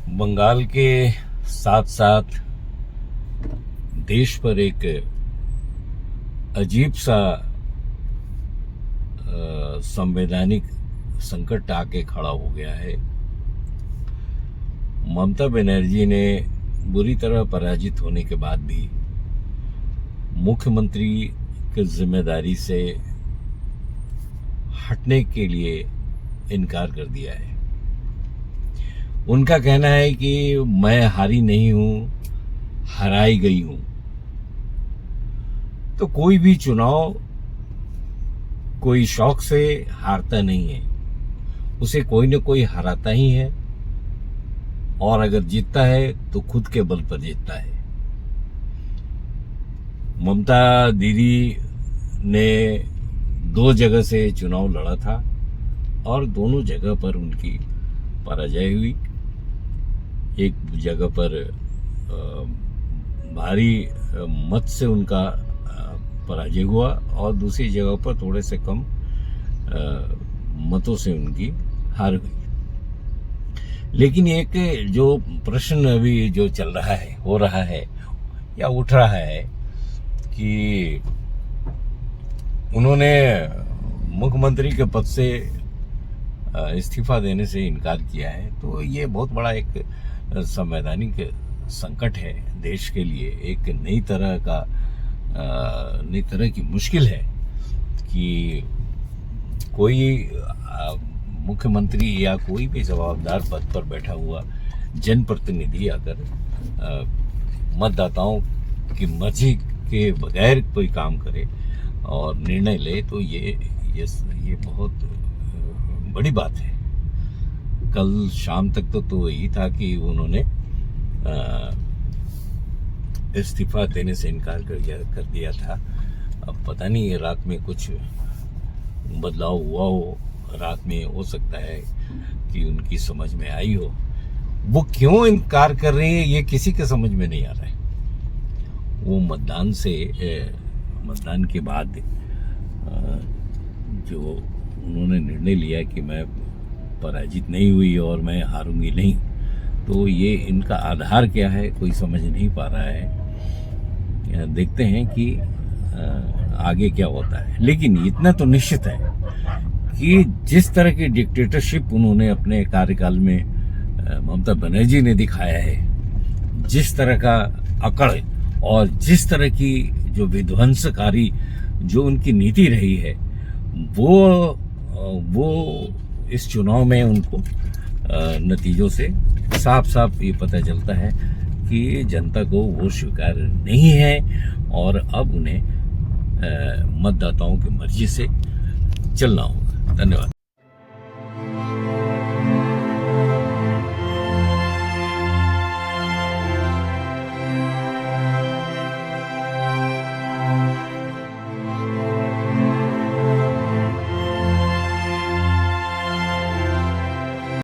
बंगाल के साथ साथ देश पर एक अजीब सा संवैधानिक संकट आके खड़ा हो गया है। ममता बनर्जी ने बुरी तरह पराजित होने के बाद भी मुख्यमंत्री की जिम्मेदारी से हटने के लिए इनकार कर दिया है। उनका कहना है कि मैं हारी नहीं हूं, हराई गई हूं। तो कोई भी चुनाव कोई शौक से हारता नहीं है, उसे कोई न कोई हराता ही है, और अगर जीतता है तो खुद के बल पर जीतता है। ममता दीदी ने 2 जगह से चुनाव लड़ा था और दोनों जगह पर उनकी पराजय हुई। एक जगह पर भारी मत से उनका पराजय हुआ और दूसरी जगह पर थोड़े से कम मतों से उनकी हार हुई। लेकिन एक जो प्रश्न अभी जो चल रहा है, हो रहा है या उठ रहा है कि उन्होंने मुख्यमंत्री के पद से इस्तीफा देने से इनकार किया है, तो ये बहुत बड़ा एक संवैधानिक संकट है देश के लिए। एक नई तरह की मुश्किल है कि कोई मुख्यमंत्री या कोई भी जवाबदार पद पर बैठा हुआ जनप्रतिनिधि अगर मतदाताओं की मर्जी के बगैर कोई काम करे और निर्णय ले, तो ये बहुत बड़ी बात है। कल शाम तक तो यही था कि उन्होंने इस्तीफा देने से इनकार कर दिया था। अब पता नहीं रात में कुछ बदलाव हुआ हो, रात में हो सकता है कि उनकी समझ में आई हो। वो क्यों इनकार कर रही है ये किसी के समझ में नहीं आ रहा है। वो मतदान के बाद जो उन्होंने निर्णय लिया कि मैं पराजित नहीं हुई और मैं हारूंगी नहीं, तो ये इनका आधार क्या है कोई समझ नहीं पा रहा है। देखते हैं कि आगे क्या होता है। लेकिन इतना तो निश्चित है कि जिस तरह की डिक्टेटरशिप उन्होंने अपने कार्यकाल में ममता बनर्जी ने दिखाया है, जिस तरह का अकड़ और जिस तरह की जो विध्वंसकारी जो उनकी नीति रही है, वो इस चुनाव में उनको नतीजों से साफ साफ ये पता चलता है कि जनता को वो स्वीकार नहीं है और अब उन्हें मतदाताओं की मर्जी से चलना होगा। धन्यवाद।